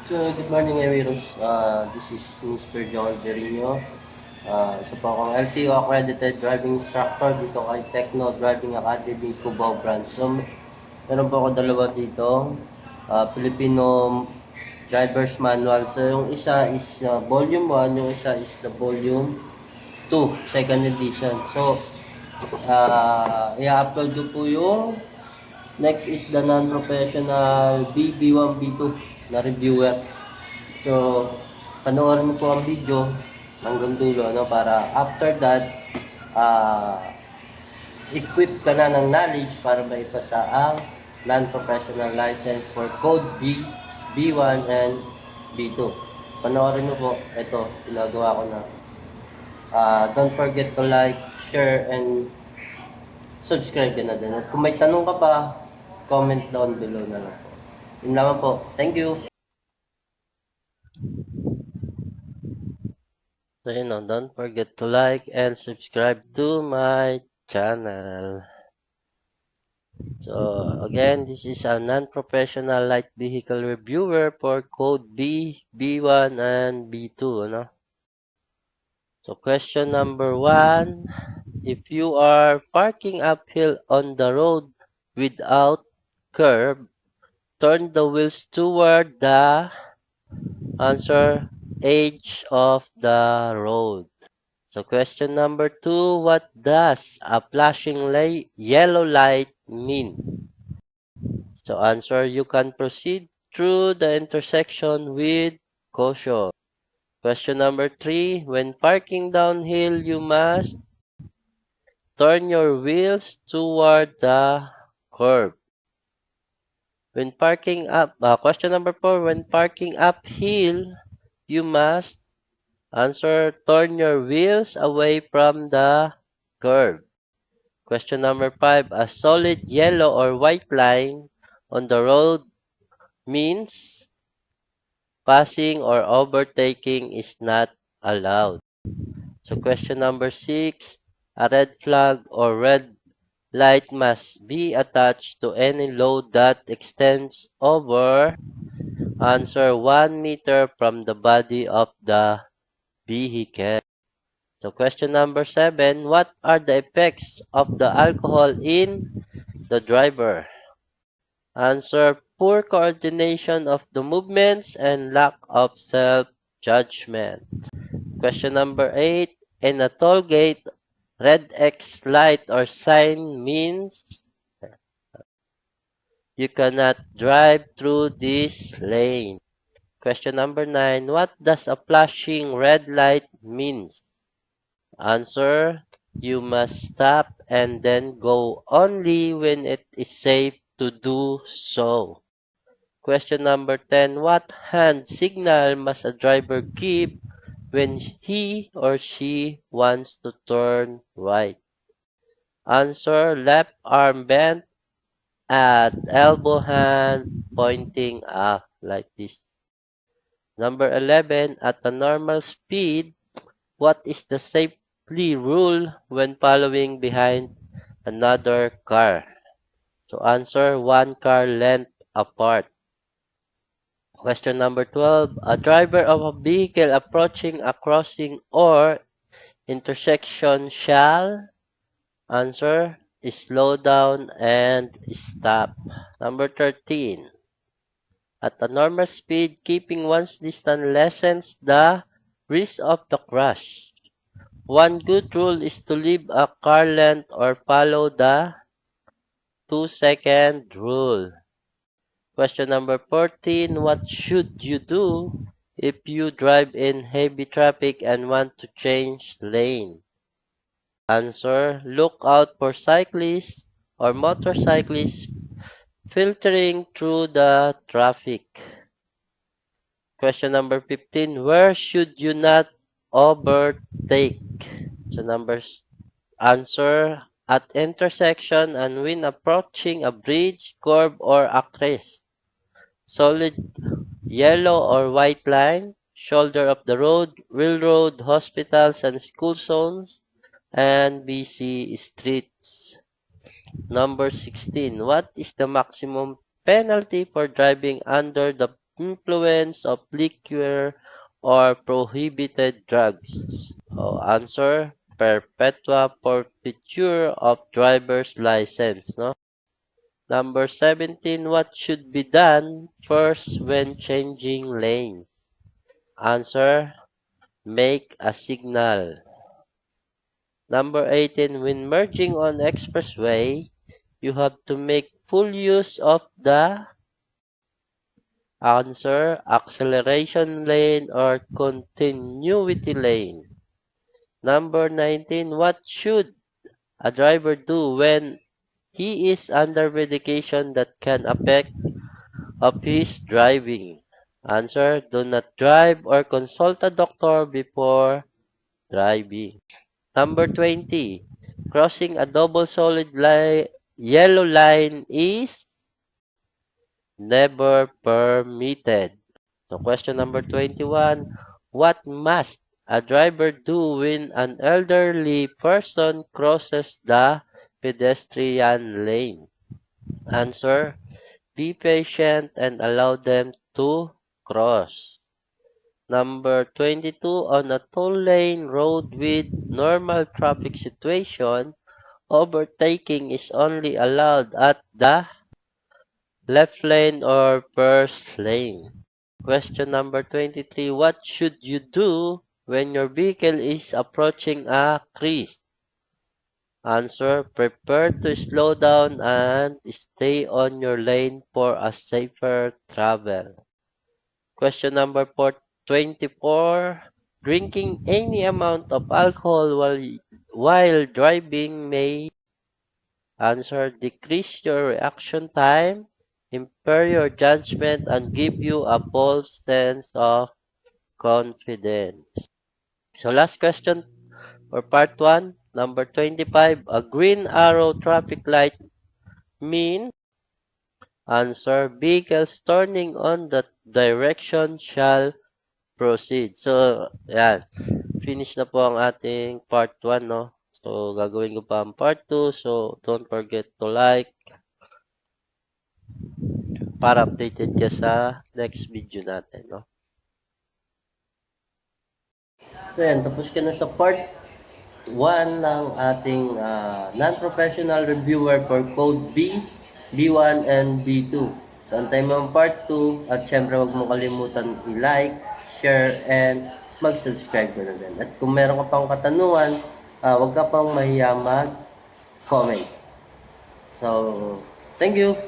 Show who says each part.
Speaker 1: So, good morning, Ewiros. This is Mr. John Perino. Isa po akong LTO accredited driving instructor dito kay Techno Driving Academy, Cubao Branch. So, meron po ako dalawa dito. Filipino driver's manual. So, yung isa is volume 1, yung isa is the volume 2, second edition. So, i-upload ko po yung next is the non-professional BB1, B2 na reviewer. So, panoorin mo po ang video hanggang dulo, no? Para after that, ah, equip ka na ng knowledge para maipasa ang non-professional license for code B, B1 and B2. Panoorin mo po, ito, ginagawa ko na. Don't forget to like, share, and subscribe ka na din. At kung may tanong ka pa, comment down below na lang po. Yun naman po. Thank you. So, don't forget to like and subscribe to my channel. So, again, this is a non-professional light vehicle reviewer for code B, B1, and B2, no? So, question number 1, if you are parking uphill on the road without curb, turn the wheels toward the answer edge of the road. So question number 2, what does a flashing yellow light mean? So answer, you can proceed through the intersection with caution. Question number 3, when parking downhill, you must turn your wheels toward the curb. When parking question number 4, when parking uphill, you must answer, turn your wheels away from the curb. Question number 5, a solid yellow or white line on the road means passing or overtaking is not allowed. So question number 6, a red flag or red light must be attached to any load that extends over, answer, 1 meter from the body of the vehicle. So question number 7, what are the effects of the alcohol in the driver? Answer, poor coordination of the movements and lack of self-judgment. Question number 8, in a toll gate, red X light or sign means you cannot drive through this lane. Question number 9, what does a flashing red light means? Answer, you must stop and then go only when it is safe to do so. Question number 10, what hand signal must a driver give when he or she wants to turn right? Answer, left arm bent at elbow hand pointing up like this. Number 11, at a normal speed, what is the safety rule when following behind another car? So answer, 1 car length apart. Question number 12, a driver of a vehicle approaching a crossing or intersection shall, answer, slow down and stop. Number 13, at a normal speed, keeping one's distance lessens the risk of the crash. One good rule is to leave a car length or follow the 2-second rule. Question number 14, what should you do if you drive in heavy traffic and want to change lane? Answer, look out for cyclists or motorcyclists filtering through the traffic. Question number 15, where should you not overtake? So answer, at intersection and when approaching a bridge, curb, or a crest. Solid yellow or white line, shoulder of the road, railroad, hospitals and school zones, and busy streets. Number 16, what is the maximum penalty for driving under the influence of liquor or prohibited drugs? Answer, perpetua forfeiture of driver's license, no? Number 17, what should be done first when changing lanes? Answer, make a signal. Number 18, when merging on expressway, you have to make full use of the answer, acceleration lane or continuity lane. Number 19, what should a driver do when he is under medication that can affect of his driving? Answer, do not drive or consult a doctor before driving. Number 20, crossing a double solid yellow line is never permitted. So question number 21, what must a driver do when an elderly person crosses the pedestrian lane? Answer, be patient and allow them to cross. Number 22, on a toll lane road with normal traffic situation, overtaking is only allowed at the left lane or first lane. Question number 23, what should you do when your vehicle is approaching a crease? Answer, prepare to slow down and stay on your lane for a safer travel. Question number 24, drinking any amount of alcohol while driving may answer decrease your reaction time, impair your judgment, and give you a false sense of confidence. So last question for part 1, number 25, a green arrow traffic light mean answer vehicles turning on that direction shall proceed. So, yan. Finish na po ang ating part 1, no? So, gagawin ko pa ang part 2. So, don't forget to like para updated ka sa next video natin, no? So, yan. Tapos ka na sa part 1 ng ating non-professional reviewer for code B, B1, and B2. So, antay mo ang part 2 at syempre huwag mo kalimutan i-like, share, and mag-subscribe ka na din. At kung meron ka pang katanungan, huwag ka pang mahiya mag-comment. So, thank you!